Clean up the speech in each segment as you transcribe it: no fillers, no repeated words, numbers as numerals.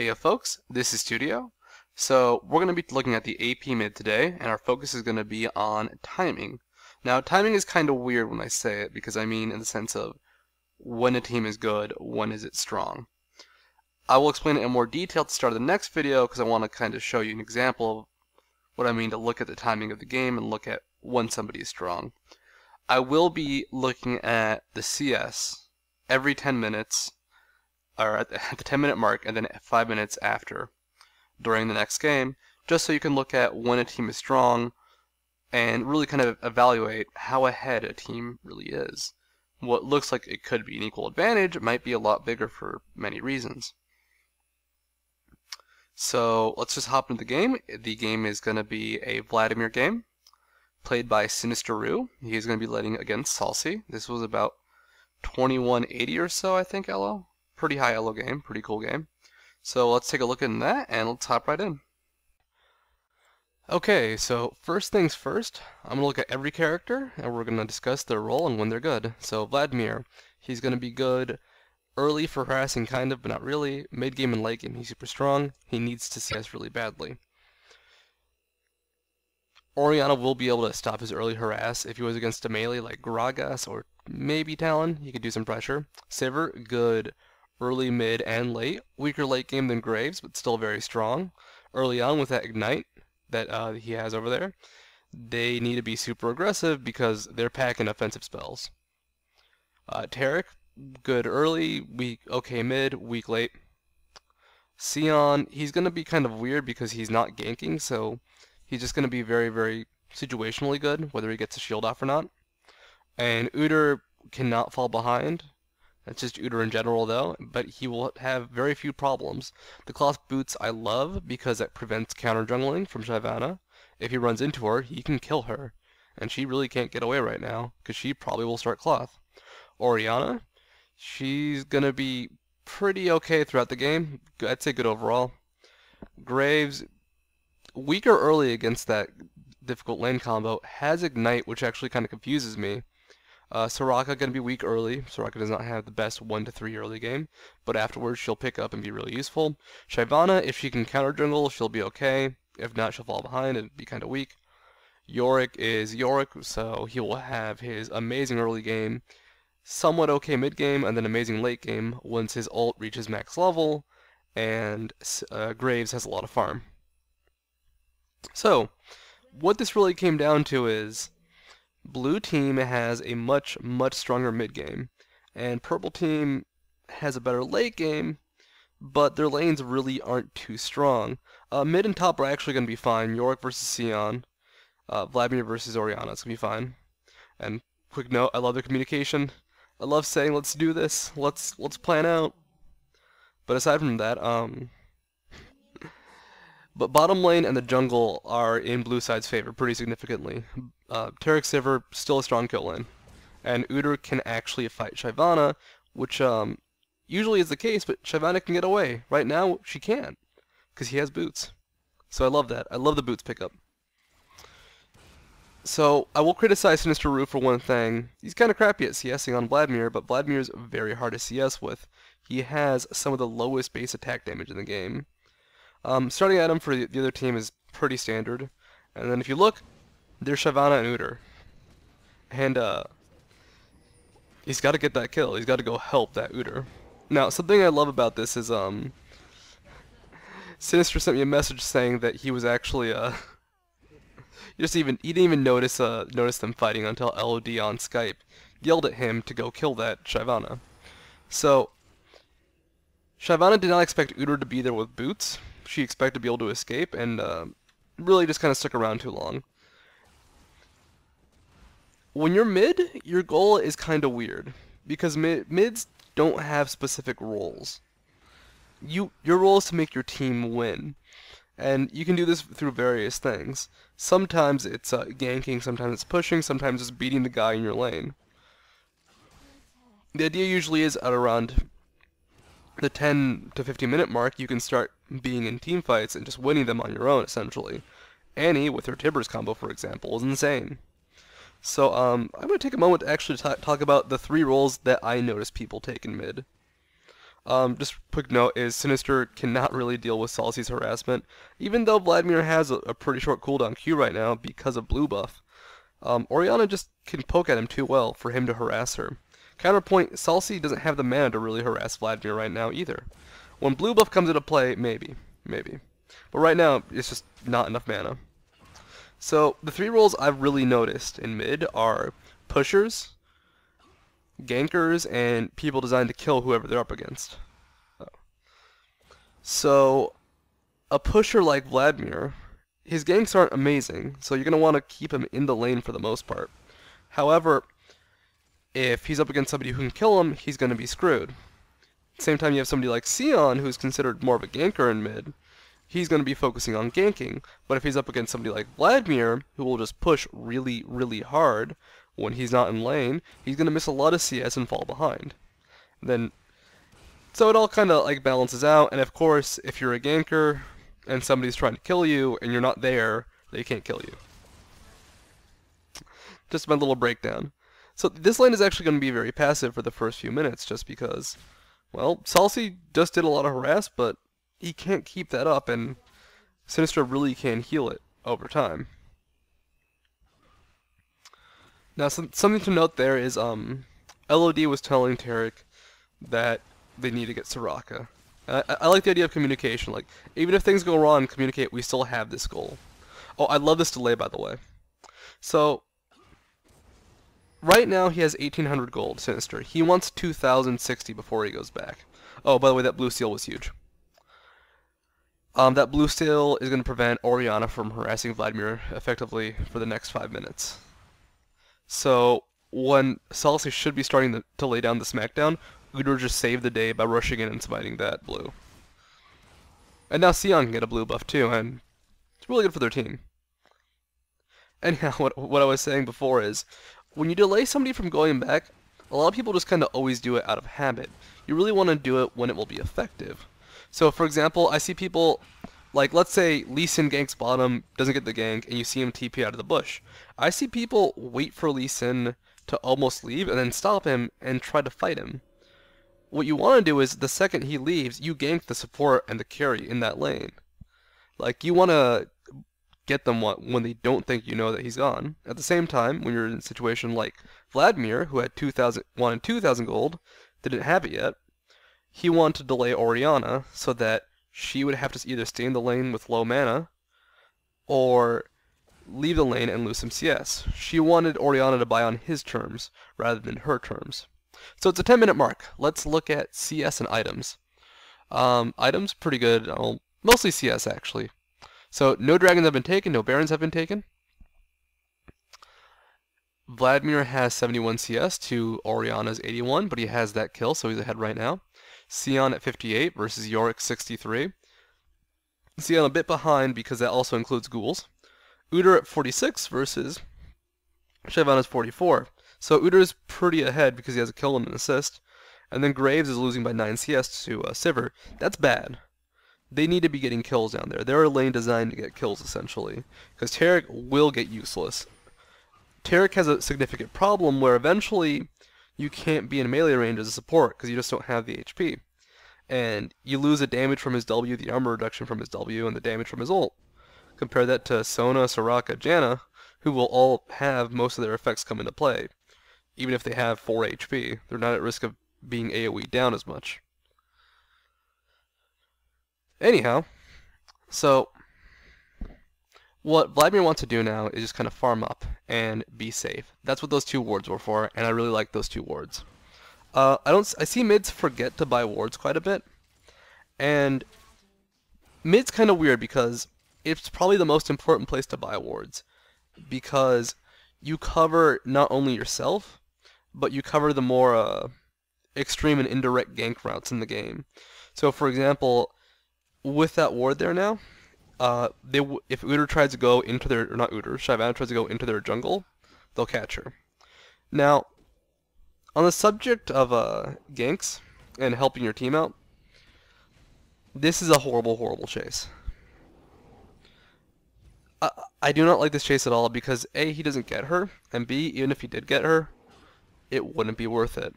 Hey folks, this is Studio. So we're going to be looking at the AP mid today, and our focus is going to be on timing. Now timing is kind of weird when I say it because I mean in the sense of when a team is good, when is it strong. I will explain it in more detail at the start of the next video because I want to kind of show you an example of what I mean to look at the timing of the game and look at when somebody is strong. I will be looking at the CS every 10 minutes or at the 10-minute mark and then 5 minutes after during the next game, just so you can look at when a team is strong and really kind of evaluate how ahead a team really is. What looks like it could be an equal advantage might be a lot bigger for many reasons. So let's just hop into the game. The game is going to be a Vladimir game played by Sinister Rue. He's going to be letting against Salsi. This was about 2180 or so, I think, Elo. Pretty high Elo game, pretty cool game. So let's take a look at that and let's hop right in. Okay, so first things first, I'm going to look at every character and we're going to discuss their role and when they're good. So Vladimir, he's going to be good early for harassing kind of, but not really. Mid game and late game, he's super strong. He needs to CS really badly. Orianna will be able to stop his early harass if he was against a melee like Gragas or maybe Talon. He could do some pressure. Sivir, good early, mid, and late. Weaker late game than Graves, but still very strong. Early on with that Ignite that he has over there, they need to be super aggressive because they're packing offensive spells. Taric, good early, weak, okay mid, weak late. Sion, he's going to be kind of weird because he's not ganking, so he's just going to be very, very situationally good, whether he gets a shield off or not. And Udyr cannot fall behind. That's just Udyr in general though, but he will have very few problems. The cloth boots I love because it prevents counter jungling from Shyvana. If he runs into her, he can kill her. And she really can't get away right now, because she probably will start cloth. Orianna, she's gonna be pretty okay throughout the game. I'd say good overall. Graves, weaker early against that difficult lane combo, has Ignite, which actually kind of confuses me. Soraka going to be weak early. Soraka does not have the best 1 to 3 early game, but afterwards she'll pick up and be really useful. Shyvana, if she can counter jungle, she'll be okay. If not, she'll fall behind and be kind of weak. Yorick is Yorick, so he will have his amazing early game, somewhat okay mid game, and then amazing late game once his ult reaches max level, and Graves has a lot of farm. So, what this really came down to is Blue team has a much stronger mid game, and Purple team has a better late game, but their lanes really aren't too strong. Mid and top are actually going to be fine. Yorick versus Sion, Vladimir versus Orianna, it's going to be fine. And quick note, I love their communication. I love saying, let's do this, let's plan out. But aside from that, but bottom lane and the jungle are in blue side's favor pretty significantly. Taric Sivir, still a strong kill lane. And Udyr can actually fight Shyvana, which usually is the case, but Shyvana can get away. Right now, she can't, because he has boots. So I love that. I love the boots pickup. So I will criticize Sinister Rue for one thing. He's kind of crappy at CSing on Vladimir, but Vladimir's very hard to CS with. He has some of the lowest base attack damage in the game. Starting item for the other team is pretty standard. And then if you look, there's Shyvana and Udyr. And he's got to get that kill. He's got to go help that Udyr. Now, something I love about this is Sinister sent me a message saying that he was actually he didn't even notice them fighting until LOD on Skype yelled at him to go kill that Shyvana. So Shyvana did not expect Udyr to be there with boots. She expected to be able to escape, and really just kind of stuck around too long. When you're mid, your goal is kind of weird, because mids don't have specific roles. Your role is to make your team win, and you can do this through various things. Sometimes it's ganking, sometimes it's pushing, sometimes it's beating the guy in your lane. The idea usually is at around the 10 to 15 minute mark, you can start being in team fights and just winning them on your own, essentially. Annie, with her Tibbers combo, for example, is insane. So, I'm going to take a moment to actually talk about the 3 roles that I notice people take in mid. Just quick note is Sinister cannot really deal with Salsi's harassment, even though Vladimir has a pretty short cooldown Q right now because of blue buff. Orianna just can poke at him too well for him to harass her. Counterpoint, Salsi doesn't have the mana to really harass Vladimir right now either. When blue buff comes into play, maybe. But right now, it's just not enough mana. So, the three roles I've really noticed in mid are pushers, gankers, and people designed to kill whoever they're up against. So, a pusher like Vladimir, his ganks aren't amazing, so you're going to want to keep him in the lane for the most part. However, if he's up against somebody who can kill him, he's going to be screwed. At the same time, you have somebody like Sion, who's considered more of a ganker in mid. He's going to be focusing on ganking, but if he's up against somebody like Vladimir, who will just push really, really hard when he's not in lane, he's going to miss a lot of CS and fall behind. So it all kind of like balances out, and of course, if you're a ganker and somebody's trying to kill you and you're not there, they can't kill you. Just my little breakdown. So this lane is actually going to be very passive for the first few minutes, just because, well, Salsi just did a lot of harass, but he can't keep that up, and Sinister really can heal it over time. Now, something to note there is, LOD was telling Taric that they need to get Soraka. I like the idea of communication. Like, even if things go wrong, communicate, we still have this goal. Oh, I love this delay, by the way. So, right now he has 1,800 gold, Sinister. He wants 2,060 before he goes back. Oh, by the way, that blue seal was huge. That blue seal is going to prevent Orianna from harassing Vladimir effectively for the next 5 minutes. So, when Salsi should be starting to lay down the smackdown, Udyr just saved the day by rushing in and smiting that blue. And now Sion can get a blue buff too, and it's really good for their team. Anyhow, what I was saying before is, when you delay somebody from going back, a lot of people just kind of always do it out of habit. You really want to do it when it will be effective. So, for example, I see people, like, let's say Lee Sin ganks bottom, doesn't get the gank, and you see him TP out of the bush. I see people wait for Lee Sin to almost leave, and then stop him and try to fight him. What you want to do is, the second he leaves, you gank the support and the carry in that lane. Like, you want to get them when they don't think you know that he's gone. At the same time, when you're in a situation like Vladimir, who had 2,000 gold, didn't have it yet, he wanted to delay Orianna so that she would have to either stay in the lane with low mana or leave the lane and lose some CS. She wanted Orianna to buy on his terms rather than her terms. So it's a 10-minute mark. Let's look at CS and items. Items, pretty good. Mostly CS, actually. So no dragons have been taken, no barons have been taken. Vladimir has 71 CS to Orianna's 81, but he has that kill, so he's ahead right now. Sion at 58 versus Yorick 63. Sion a bit behind because that also includes ghouls. Udyr at 46 versus Shyvana's 44. So Udyr's pretty ahead because he has a kill and an assist. And then Graves is losing by 9 CS to Sivir. That's bad. They need to be getting kills down there. They're a lane designed to get kills, essentially. Because Taric will get useless. Taric has a significant problem where eventually you can't be in melee range as a support because you just don't have the HP. And you lose the damage from his W, the armor reduction from his W, and the damage from his ult. Compare that to Sona, Soraka, Janna, who will all have most of their effects come into play. Even if they have 4 HP, they're not at risk of being AoE down as much. Anyhow, so what Vladimir wants to do now is just kind of farm up and be safe. That's what those 2 wards were for, and I really like those 2 wards. I see mids forget to buy wards quite a bit, and mid's kind of weird because it's probably the most important place to buy wards, because you cover not only yourself, but you cover the more extreme and indirect gank routes in the game. So, for example, with that ward there now, if Udyr tries to go into their, or not Udyr, Shyvana tries to go into their jungle, they'll catch her. Now, on the subject of ganks and helping your team out, this is a horrible, horrible chase. I do not like this chase at all because A, he doesn't get her, and B, even if he did get her, it wouldn't be worth it.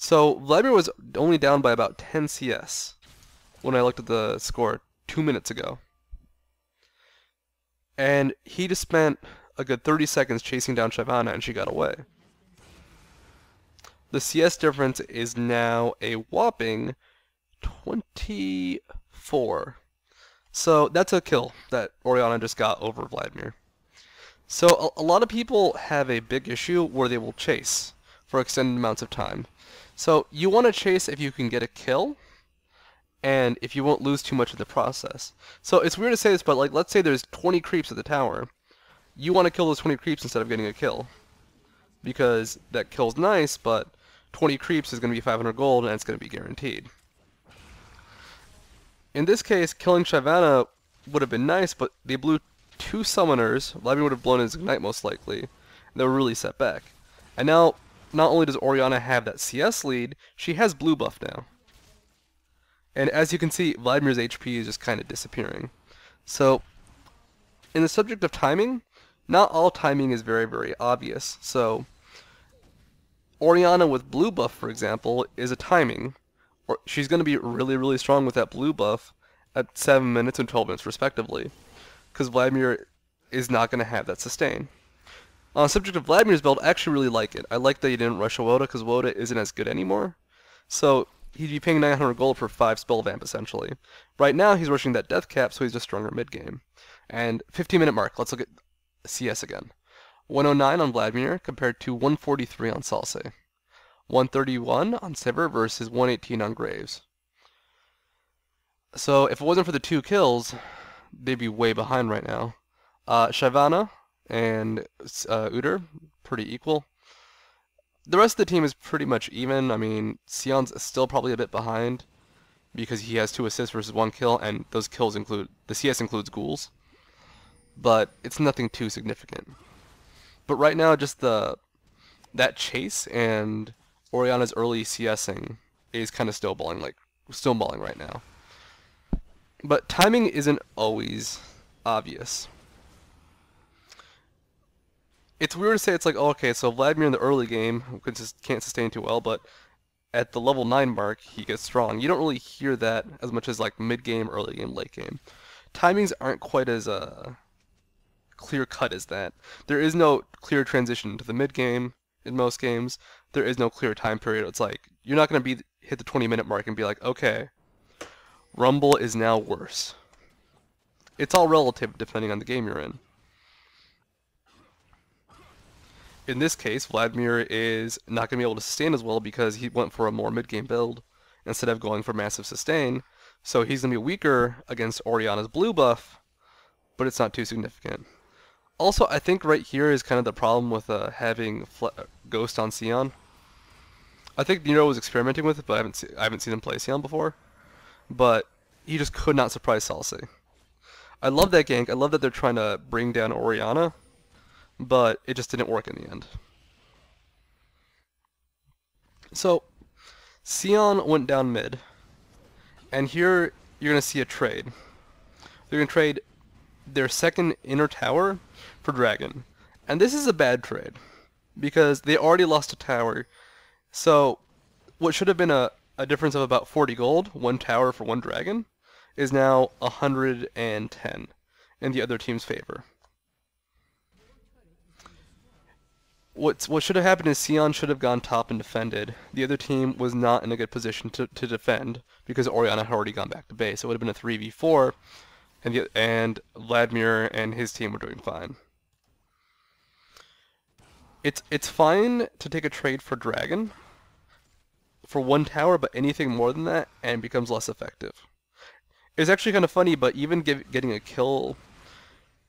So Vladimir was only down by about 10 CS when I looked at the score 2 minutes ago. And he just spent a good 30 seconds chasing down Shyvana and she got away. The CS difference is now a whopping 24. So that's a kill that Orianna just got over Vladimir. So a lot of people have a big issue where they will chase for extended amounts of time. So you want to chase if you can get a kill, and if you won't lose too much in the process. So it's weird to say this, but like let's say there's 20 creeps at the tower. You want to kill those 20 creeps instead of getting a kill. Because that kill's nice, but 20 creeps is going to be 500 gold, and it's going to be guaranteed. In this case, killing Shyvana would have been nice, but they blew 2 summoners. Vladimir would have blown his Ignite most likely. They were really set back. And now, not only does Orianna have that CS lead, she has blue buff now. And as you can see, Vladimir's HP is just kind of disappearing. So, in the subject of timing, not all timing is very, very obvious. So, Orianna with blue buff, for example, is a timing. Or she's going to be really, really strong with that blue buff at 7 minutes and 12 minutes respectively. Because Vladimir is not going to have that sustain. On the subject of Vladimir's build, I actually really like it. I like that he didn't rush a Woda because Woda isn't as good anymore. So he'd be paying 900 gold for 5 spell vamp essentially. Right now he's rushing that death cap, so he's just stronger mid game. And 15-minute mark, let's look at CS again. 109 on Vladimir compared to 143 on Salce. 131 on Sivir versus 118 on Graves. So if it wasn't for the 2 kills, they'd be way behind right now. Shyvana and Udyr, pretty equal. The rest of the team is pretty much even. I mean, Sion's still probably a bit behind because he has 2 assists versus 1 kill, and those kills include, the CS includes ghouls. But it's nothing too significant. But right now, just that chase and Orianna's early CSing is kind of snowballing right now. But timing isn't always obvious. It's weird to say it's like, oh, okay, so Vladimir in the early game can't sustain too well, but at the level 9 mark, he gets strong. You don't really hear that as much as like mid-game, early game, late game. Timings aren't quite as clear-cut as that. There is no clear transition to the mid-game in most games. There is no clear time period. It's like, you're not going to hit the 20-minute mark and be like, okay, Rumble is now worse. It's all relative depending on the game you're in. In this case, Vladimir is not going to be able to sustain as well because he went for a more mid-game build instead of going for massive sustain. So he's going to be weaker against Orianna's blue buff, but it's not too significant. Also, I think right here is kind of the problem with having Ghost on Sion. I think Nero was experimenting with it, but I haven't seen him play Sion before. But he just could not surprise Salce. I love that gank. I love that they're trying to bring down Orianna, but it just didn't work in the end. So, Sion went down mid, and here you're going to see a trade. They're going to trade their second inner tower for Dragon. And this is a bad trade, because they already lost a tower. So, what should have been a difference of about 40 gold, 1 tower for 1 dragon, is now 110 in the other team's favor. What should have happened is Sion should have gone top and defended. The other team was not in a good position to defend because Orianna had already gone back to base. It would have been a 3v4, and Vladimir and his team were doing fine. It's fine to take a trade for Dragon for 1 tower, but anything more than that and becomes less effective. It's actually kind of funny, but even getting a kill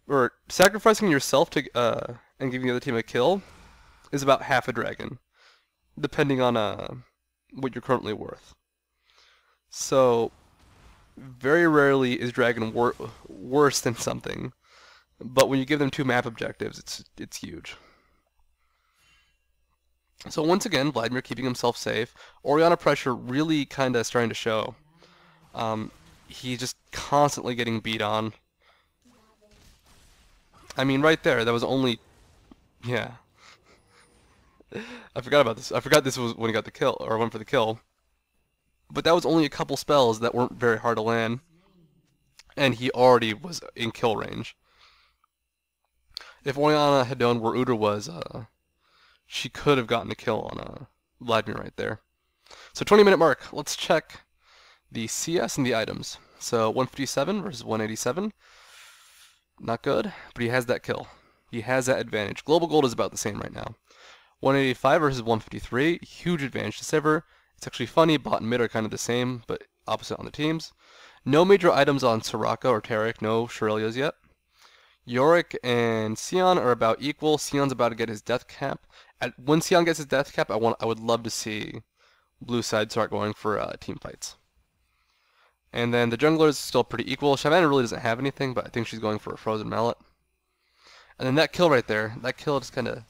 or sacrificing yourself to and giving the other team a kill is about half a dragon, depending on what you're currently worth. So very rarely is dragon worse than something, but when you give them 2 map objectives, it's huge. So once again, Vladimir keeping himself safe. Orianna pressure really kind of starting to show. He's just constantly getting beat on. I mean, right there, that was only... Yeah. I forgot about this. I forgot this was when he got the kill, or went for the kill. But that was only a couple spells that weren't very hard to land, and he already was in kill range. If Orianna had known where Udyr was, she could have gotten a kill on Vladimir right there. So 20-minute mark. Let's check the CS and the items. So 157 versus 187. Not good, but he has that kill. He has that advantage. Global gold is about the same right now. 185 versus 153. Huge advantage to Sivir. It's actually funny, bot and mid are kind of the same, but opposite on the teams. No major items on Soraka or Taric, no Shurelya's yet. Yorick and Sion are about equal. Sion's about to get his death cap. When Sion gets his death cap, I would love to see blue side start going for team fights. And then the jungler is still pretty equal. Shyvana really doesn't have anything, but I think she's going for a frozen mallet. And then that kill right there, that kill just kind of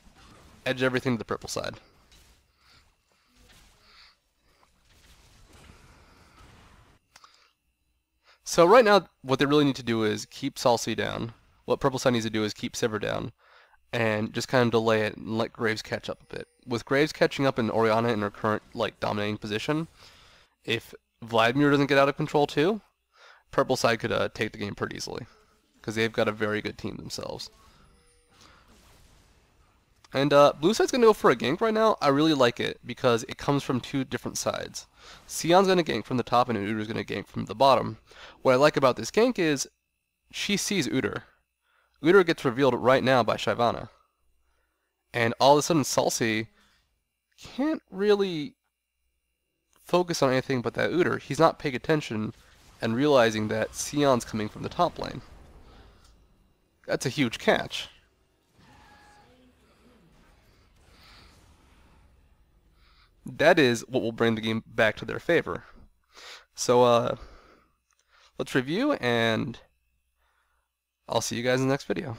edged everything to the purple side. So right now, what they really need to do is keep Salsi down. What purple side needs to do is keep Sivir down, and just kind of delay it and let Graves catch up a bit. With Graves catching up and Orianna in her current dominating position, if Vladimir doesn't get out of control too, purple side could take the game pretty easily, because they've got a very good team themselves. And blue side's gonna go for a gank right now. I really like it because it comes from two different sides. Sion's gonna gank from the top and Udyr's gonna gank from the bottom. What I like about this gank is she sees Udyr. Udyr gets revealed right now by Shyvana. And all of a sudden Salsi can't really focus on anything but that Udyr. He's not paying attention and realizing that Sion's coming from the top lane. That's a huge catch. That is what will bring the game back to their favor. So, let's review, and I'll see you guys in the next video.